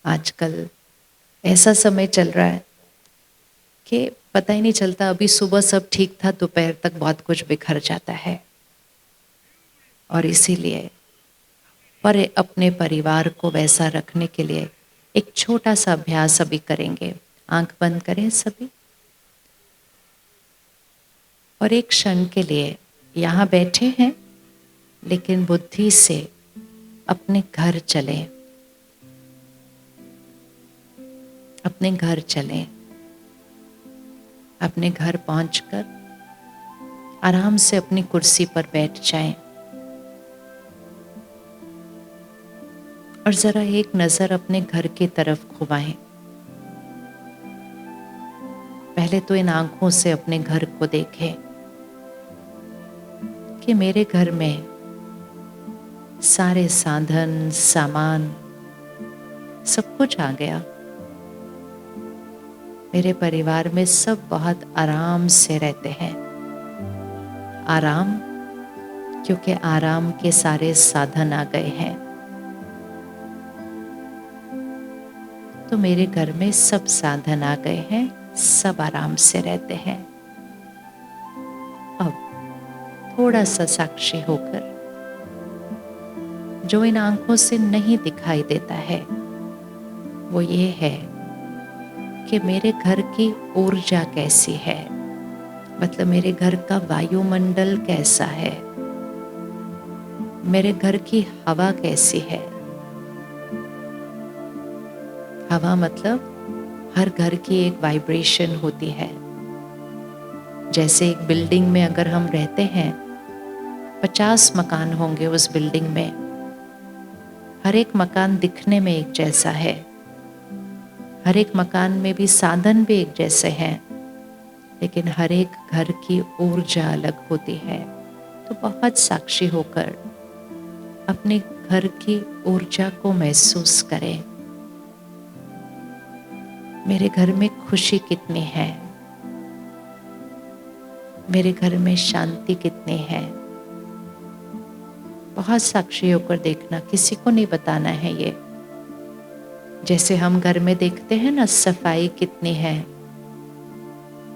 आजकल ऐसा समय चल रहा है कि पता ही नहीं चलता, अभी सुबह सब ठीक था, दोपहर तक बहुत कुछ बिखर जाता है। और इसीलिए पर अपने परिवार को वैसा रखने के लिए एक छोटा सा अभ्यास अभी करेंगे। आंख बंद करें सभी और एक क्षण के लिए यहाँ बैठे हैं, लेकिन बुद्धि से अपने घर चलें। अपने घर चलें। अपने घर पहुंचकर आराम से अपनी कुर्सी पर बैठ जाएं और जरा एक नजर अपने घर की तरफ घुमाएं। पहले तो इन आंखों से अपने घर को देखें कि मेरे घर में सारे साधन सामान सब कुछ आ गया। मेरे परिवार में सब बहुत आराम से रहते हैं। आराम क्योंकि आराम के सारे साधन आ गए हैं। तो मेरे घर में सब साधन आ गए हैं, सब आराम से रहते हैं। अब थोड़ा सा साक्षी होकर जो इन आंखों से नहीं दिखाई देता है वो ये है कि मेरे घर की ऊर्जा कैसी है, मतलब मेरे घर का वायुमंडल कैसा है, मेरे घर की हवा कैसी है। हवा मतलब हर घर की एक वाइब्रेशन होती है। जैसे एक बिल्डिंग में अगर हम रहते हैं, 50 मकान होंगे उस बिल्डिंग में, हर एक मकान दिखने में एक जैसा है, हर एक मकान में भी साधन भी एक जैसे हैं, लेकिन हर एक घर की ऊर्जा अलग होती है। तो बहुत साक्षी होकर अपने घर की ऊर्जा को महसूस करें। मेरे घर में खुशी कितनी है, मेरे घर में शांति कितनी है। बहुत साक्षी होकर देखना, किसी को नहीं बताना है ये। जैसे हम घर में देखते हैं ना, सफाई कितनी है,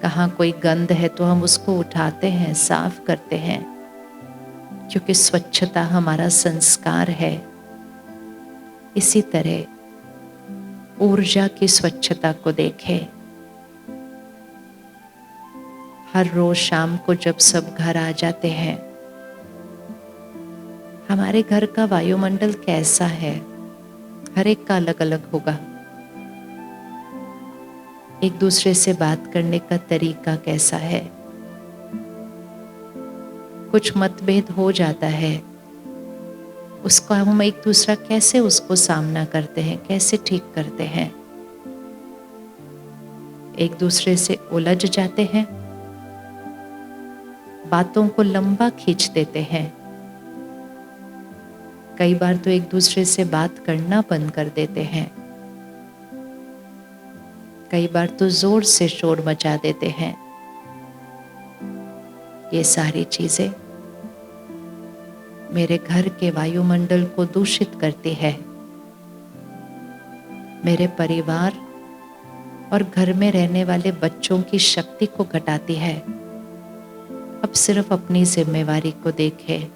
कहाँ कोई गंद है तो हम उसको उठाते हैं, साफ करते हैं, क्योंकि स्वच्छता हमारा संस्कार है। इसी तरह ऊर्जा की स्वच्छता को देखें। हर रोज शाम को जब सब घर आ जाते हैं, हमारे घर का वायुमंडल कैसा है, हर एक का अलग अलग होगा। एक दूसरे से बात करने का तरीका कैसा है। कुछ मतभेद हो जाता है, उसको हम एक दूसरा कैसे उसको सामना करते हैं, कैसे ठीक करते हैं। एक दूसरे से उलझ जाते हैं, बातों को लंबा खींच देते हैं। कई बार तो एक दूसरे से बात करना बंद कर देते हैं। कई बार तो जोर से शोर मचा देते हैं। ये सारी चीजें मेरे घर के वायुमंडल को दूषित करती है। मेरे परिवार और घर में रहने वाले बच्चों की शक्ति को घटाती है। अब सिर्फ अपनी जिम्मेवारी को देखें।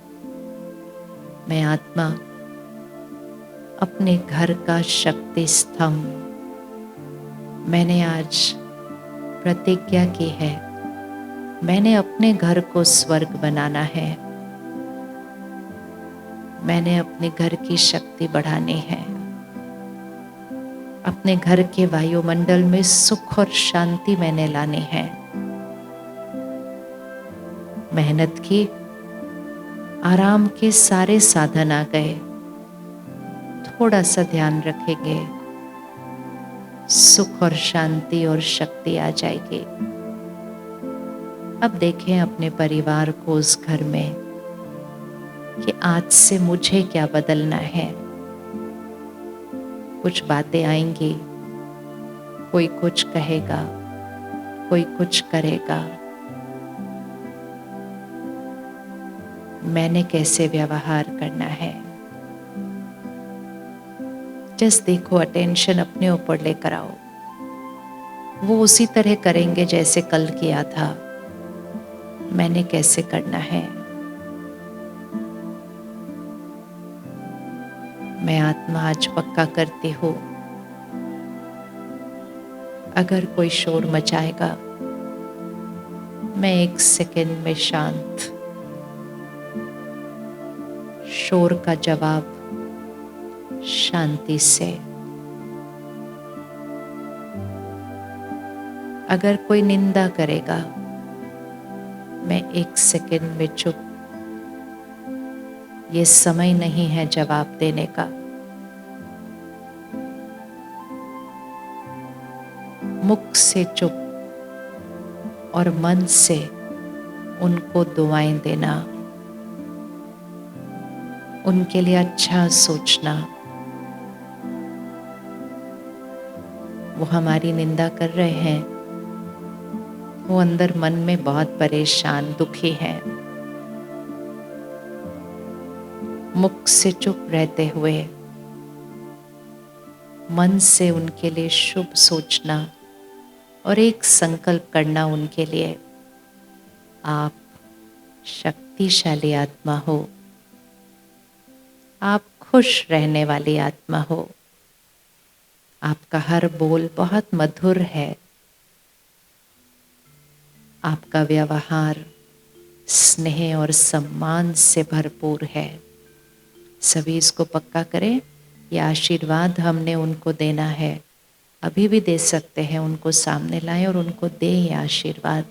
मैं आत्मा अपने घर का शक्ति स्तंभ, मैंने आज प्रतिज्ञा की है, मैंने अपने घर को स्वर्ग बनाना है। मैंने अपने घर की शक्ति बढ़ानी है। अपने घर के वायुमंडल में सुख और शांति मैंने लानी है। मेहनत की, आराम के सारे साधन आ गए। थोड़ा सा ध्यान रखेंगे, सुख और शांति और शक्ति आ जाएगी। अब देखें अपने परिवार को उस घर में कि आज से मुझे क्या बदलना है। कुछ बातें आएंगी, कोई कुछ कहेगा, कोई कुछ करेगा। मैंने कैसे व्यवहार करना है। जस्ट देखो, अटेंशन अपने ऊपर लेकर आओ। वो उसी तरह करेंगे जैसे कल किया था। मैंने कैसे करना है? मैं आत्मा आज पक्का करती हूँ, अगर कोई शोर मचाएगा मैं 1 सेकंड में शांत। शोर का जवाब शांति से। अगर कोई निंदा करेगा मैं 1 सेकंड में चुप। ये समय नहीं है जवाब देने का। मुख से चुप और मन से उनको दुआएं देना, उनके लिए अच्छा सोचना। वो हमारी निंदा कर रहे हैं, वो अंदर मन में बहुत परेशान दुखी हैं। मुख से चुप रहते हुए मन से उनके लिए शुभ सोचना और एक संकल्प करना उनके लिए। आप शक्तिशाली आत्मा हो, आप खुश रहने वाली आत्मा हो। आपका हर बोल बहुत मधुर है। आपका व्यवहार स्नेह और सम्मान से भरपूर है। सभी इसको पक्का करें। यह आशीर्वाद हमने उनको देना है, अभी भी दे सकते हैं। उनको सामने लाएं और उनको दें ये आशीर्वाद।